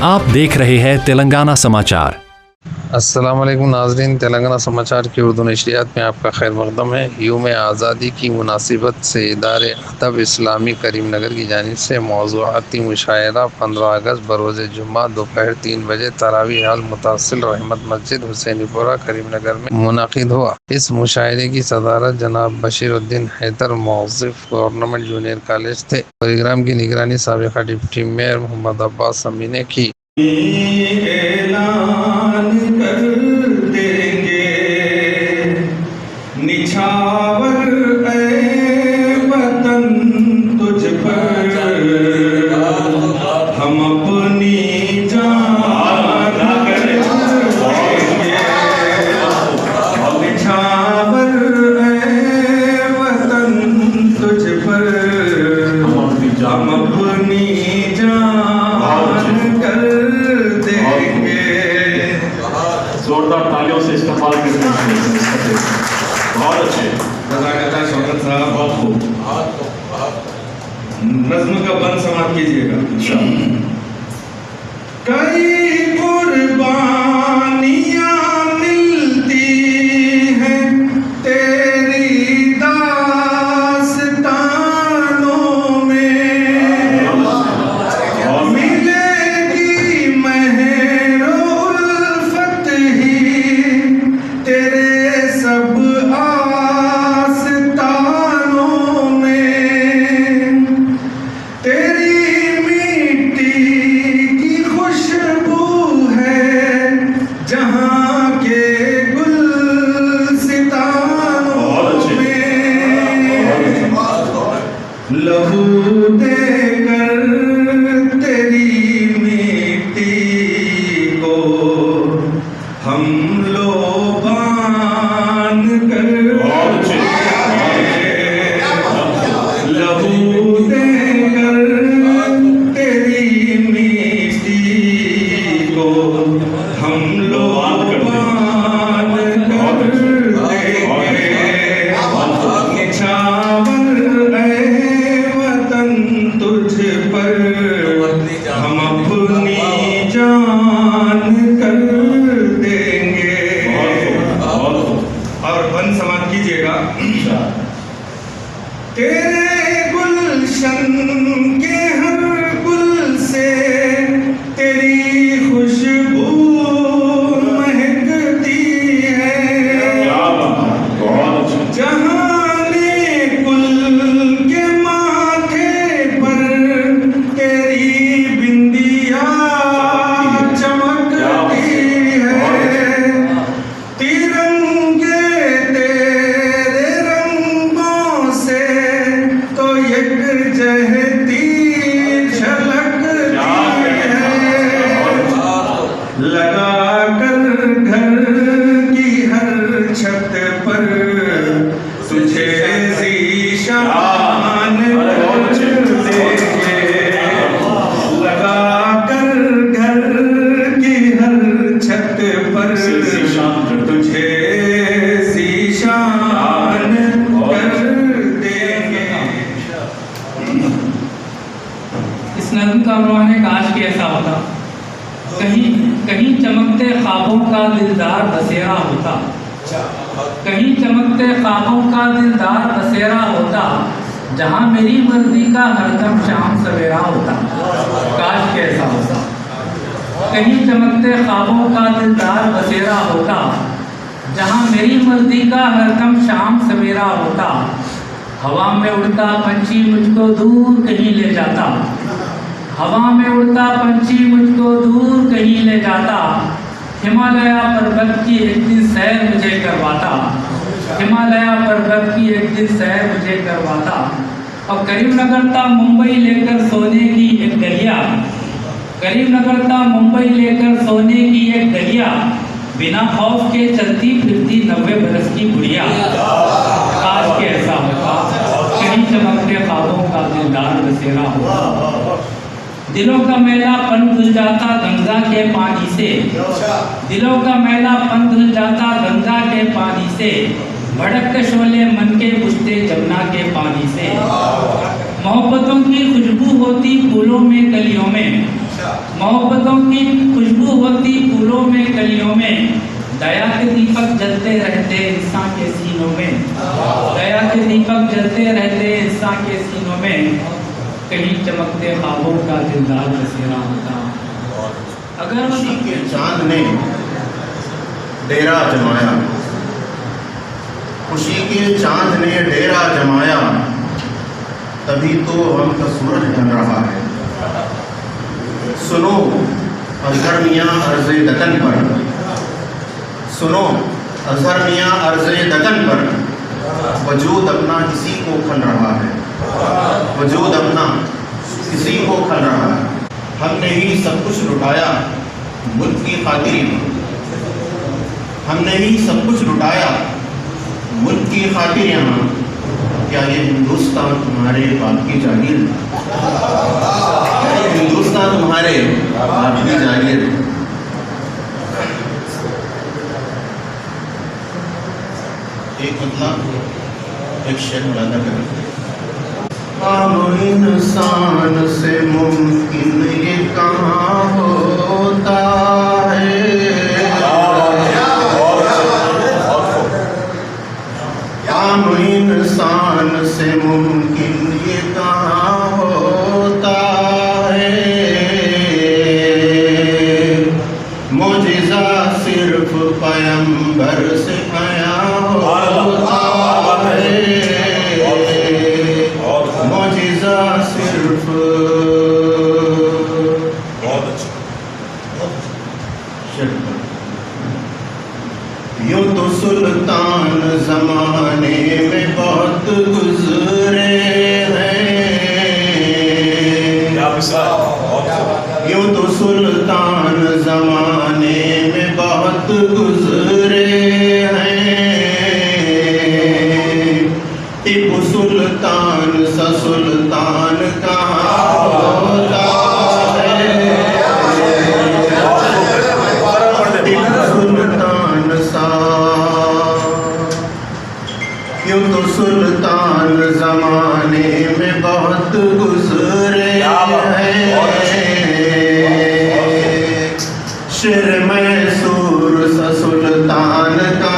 आप देख रहे हैं तेलंगाना समाचार। अस्सलाम वालेकुम नाज़रीन, तेलंगाना समाचार की उर्दू नशरियात में आपका खैर मक़दम है। यूम आज़ादी की मुनासिबत से इदारे अदब इस्लामी करीमनगर की जानिब से मौज़ूआती मुशायरा 15 अगस्त बरोज़ जुम्मा दोपहर 3 बजे तरावीह हाल मुतासिल रहमत मस्जिद हुसैनीपुरा करीमनगर में मुनाकिद हुआ। इस मुशायरे की सदारत जनाब बशीरुद्दीन हैदर मौज़िफ़ गवर्नमेंट जूनियर कॉलेज थे। प्रोग्राम की निगरानी साबिक़ा डिप्टी मेयर मोहम्मद अब्बास अमी ने की। निछावर ए वतन तुझ पर हम अपनी जान कर देंगे। निछावर ए वतन तुझ पर हम अपनी जान कर देंगे। जोरदार तालियों से इस्तेमाल करते हैं। बहुत अच्छे शौकत साहब, बहुत खूब। नज़्म का बंद समाप्त कीजिएगा। कई कुर्बानियां मिलती हैं तेरी दास्तानों में, मिलेगी मेहरो उल्फत ही तेरे सब आस्तानों में। तेरी मिट्टी की खुशबू है जहाँ के गुलसितानों में। लहू देकर तेरी मिट्टी को हम लोबान कर, लहू देकर तेरी मिट्टी को हम लोबान कर देंगे। निछावर ए वतन तुझ पर हम अपनी जान कर देंगे। और बंद समाप्त कीजिएगा। तेरे गुलशन के हर गुल से तेरी खुशबू महकती है। जहाने कुल के माथे पर तेरी बिंदिया चमकती है। तिरंगे तेरे रंगों से तो यकजहती झलकती है। लगा कर घर की हर छत पर तुझे ज़ीशान कर देंगे। लगा कर घर की हर छत पर तुझे ज़ीशान कर देंगे। इस नज़्म का उन्होंने काश कि ऐसा होता, कहीं कहीं चमकते ख्वाबों का दिलदार बसेरा होता, कहीं चमकते ख्वाबों का दिलदार बसेरा होता, जहाँ मेरी मर्जी का हरदम शाम सवेरा होता। काश कि ऐसा होता, कहीं चमकते ख्वाबों का दिलदार बसेरा होता, जहाँ मेरी मर्जी का हरदम शाम सवेरा होता। हवा में उड़ता पंछी मुझको दूर कहीं ले जाता, हवा में उड़ता पंछी मुझको दूर कहीं ले जाता। हिमालय पर्वत की एक दिन सैर मुझे करवाता, हिमालय पर्वत की एक दिन सैर मुझे करवाता। और करीमनगर था मुंबई लेकर सोने की एक गलिया, करीमनगर था मुंबई लेकर सोने की एक गलिया, बिना खौफ के चलती फिरती 90 बरस की बुढ़िया। काश के ऐसा होता, कहीं चमकते ख्वाबों का दिलदार बसेरा होता। दिलों का मैलापन धुल जाता गंगा के पानी से, दिलों का मैलापन धुल जाता गंगा के पानी से। भड़कते शोले मन के बुझते जमुना के पानी से। मोहब्बतों की खुशबू होती फूलों में कलियों में, मोहब्बतों की खुशबू होती फूलों में कलियों में, दया के दीपक जलते रहते इंसान के सीनों में, दया के दीपक जलते रहते इंसान के सीनों में, कहीं चमकते ख्वाबों का दिलदार बसेरा होता। अगर खुशी के चांद ने डेरा जमाया, खुशी के चांद ने डेरा जमाया, तभी तो हम का सूरज ढल रहा है। सुनो अजहर मियाँ अर्ज़े दकन पर, सुनो अजहर मियाँ अर्ज़े दकन पर, वजूद अपना किसी को खल रहा है, वजूद अपना किसी को खल रहा है। हमने ही सब कुछ लुटाया मुल्क की खातिर में, हमने ही सब कुछ लुटाया मुल्क की खातिर यहाँ, क्या ये हिंदुस्तान तुम्हारे बाप की जागीर, क्या ये हिंदुस्तान तुम्हारे बाप की जागीर। एक मतलब एक शेर मुलादा करें। आम इंसान से मुमकिन ये कहाँ होता है, आम इंसान से मुमकिन ये कहाँ होता है, मुजिज़ा सिर्फ पैगंबर से आया होता है, मुजिज़ा सिर्फ। यूँ तो सुल्तान ज़माने में बहुत गुज़रे हैं, यूँ तो सुल्तान ज़माने में बहुत गुज़रे हैं, टिपू सुल्तान सा सुल्तान कहाँ होता है, टिपू सुल्तान सा। यूँ तो सुल्तान ज़माने में बहुत गुज़रे हैं, शेर मैसूर सा सुल्तान का